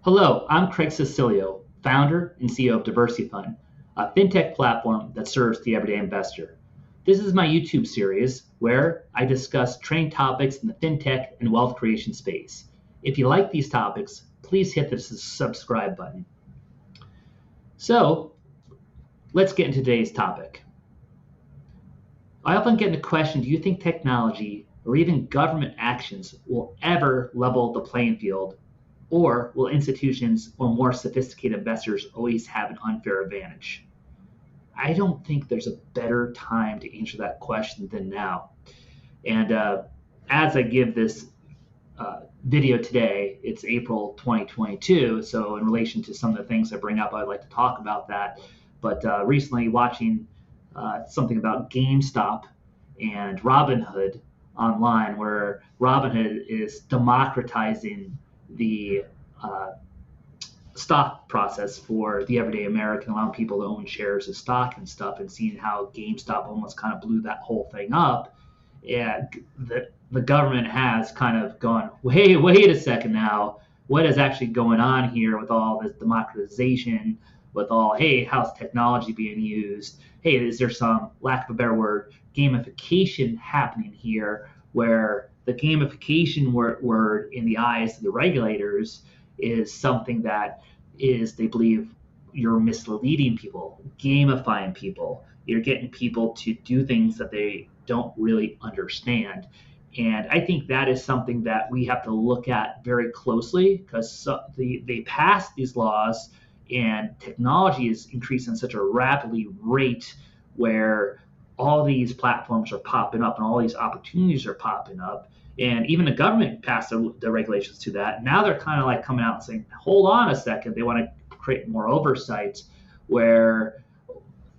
Hello, I'm Craig Cecilio, founder and CEO of Diversity Fund, a fintech platform that serves the everyday investor. This is my YouTube series where I discuss trending topics in the fintech and wealth creation space. If you like these topics, please hit the subscribe button. So, let's get into today's topic. I often get the question, do you think technology or even government actions will ever level the playing field, or will institutions or more sophisticated investors always have an unfair advantage? I don't think there's a better time to answer that question than now. And as I give this video today, it's April 2022. So in relation to some of the things I bring up, I'd like to talk about that. But recently watching something about Gamestop and Robinhood online, where Robinhood is democratizing the stock process for the everyday American, allowing people to own shares of stock and stuff, and seeing how GameStop almost kind of blew that whole thing up. And the government has kind of gone, wait a second now, what is actually going on here with all this democratization, with all, hey, how's technology being used? Hey, is there some, lack of a better word, gamification happening here, where the gamification word in the eyes of the regulators is something that is, they believe, you're misleading people, gamifying people. You're getting people to do things that they don't really understand. And I think that is something that we have to look at very closely, because they passed these laws and technology is increasing such a rapidly rate where all these platforms are popping up and all these opportunities are popping up. And even the government passed the regulations to that. Now they're kind of like coming out and saying, hold on a second. They want to create more oversight, where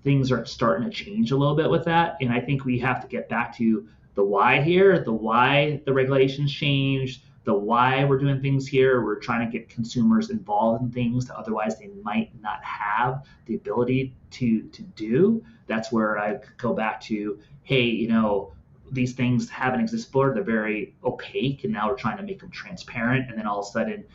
things are starting to change a little bit with that. And I think we have to get back to the why here, the why the regulations changed, the why we're doing things here. We're trying to get consumers involved in things that otherwise they might not have the ability to do. That's where I go back to, hey, these things haven't existed before. They're very opaque, and now we're trying to make them transparent. And then all of a sudden,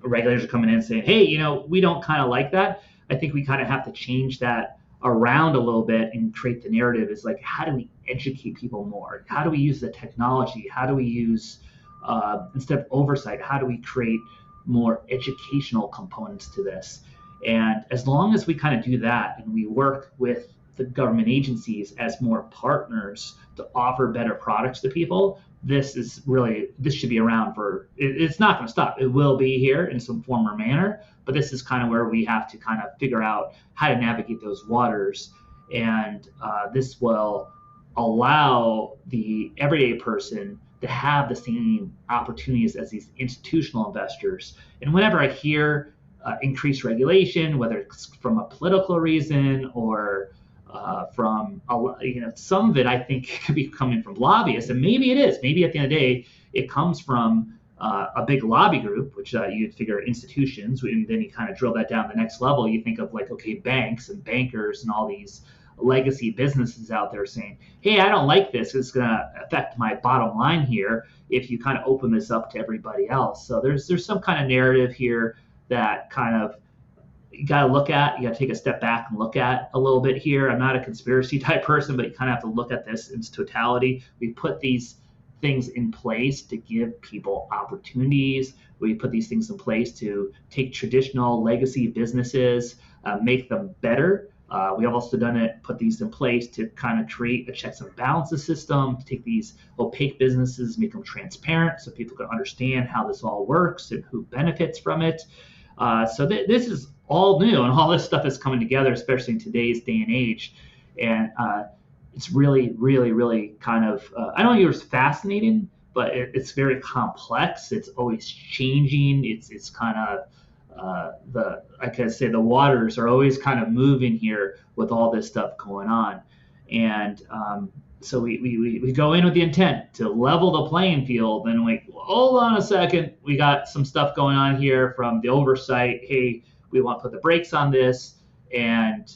regulators are coming in and saying, hey, we don't kind of like that. I think we kind of have to change that around a little bit and create the narrative. Is like, how do we educate people more? How do we use the technology? How do we use, instead of oversight, how do we create more educational components to this? And as long as we kind of do that and we work with the government agencies as more partners to offer better products to people, this should be around for, it's not going to stop. It will be here in some form or manner, but this is kind of where we have to kind of figure out how to navigate those waters. And this will allow the everyday person to have the same opportunities as these institutional investors. And whenever I hear increased regulation, whether it's from a political reason or from some of it, I think could be coming from lobbyists, and maybe it is. Maybe at the end of the day, it comes from a big lobby group, which you'd figure institutions, and then you kind of drill that down the next level. You think of like, okay, banks and bankers and all these legacy businesses out there saying, hey, I don't like this. It's going to affect my bottom line here if you kind of open this up to everybody else. So there's some kind of narrative here that kind of you got to look at. You got to take a step back and look at a little bit here. I'm not a conspiracy type person, but you kind of have to look at this in its totality. We put these things in place to give people opportunities. We put these things in place to take traditional legacy businesses, make them better. We have also put these in place to kind of create a checks and balances system, to take these opaque businesses, make them transparent so people can understand how this all works and who benefits from it. So this is all new, and all this stuff is coming together, especially in today's day and age. And it's really, really, really kind of, I don't know if it's fascinating, but it's very complex. It's always changing. It's kind of, like I say, the waters are always kind of moving here with all this stuff going on. And so we go in with the intent to level the playing field, and hold on a second, we got some stuff going on here from the oversight. Hey, we want to put the brakes on this, and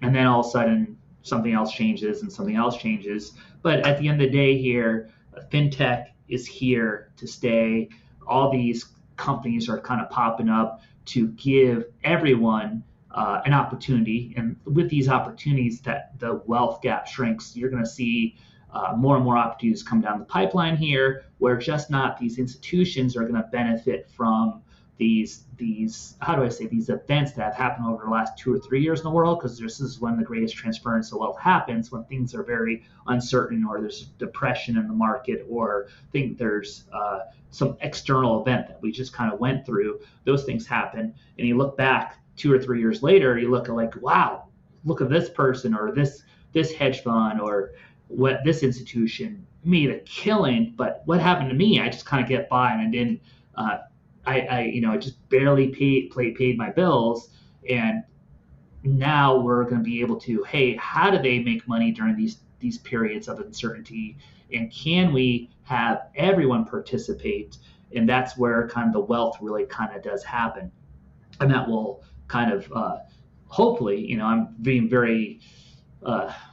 then all of a sudden something else changes and something else changes. But at the end of the day here, fintech is here to stay. All these companies are kind of popping up to give everyone an opportunity. And with these opportunities, that the wealth gap shrinks. You're going to see more and more opportunities come down the pipeline here, where just not these institutions are going to benefit from these how do I say, these events that have happened over the last 2 or 3 years in the world, because this is when the greatest transference of wealth happens, when things are very uncertain, or there's depression in the market, or there's some external event that we just kind of went through. Those things happen, and you look back 2 or 3 years later, you look at like, wow, look at this person, or this hedge fund, or what this institution made a killing, but what happened to me? I just kind of get by, and I didn't. I just barely paid my bills, and now we're going to be able to, hey, how do they make money during these periods of uncertainty, and can we have everyone participate? And that's where kind of the wealth really kind of does happen, and that will kind of hopefully, I'm being very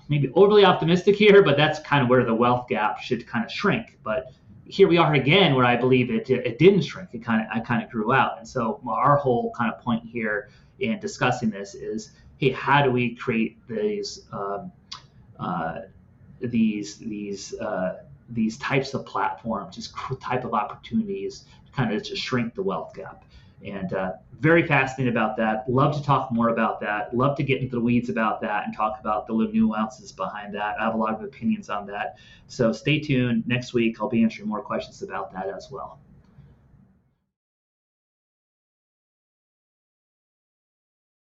maybe overly optimistic here, but that's kind of where the wealth gap should kind of shrink. But here we are again, where I believe it didn't shrink. I kind of grew out. And so our whole kind of point here in discussing this is, hey, how do we create these types of platforms, these type of opportunities to kind of just shrink the wealth gap? And very fascinated about that. Love to talk more about that. Love to get into the weeds about that and talk about the little nuances behind that. I have a lot of opinions on that. So stay tuned. Next week, I'll be answering more questions about that as well.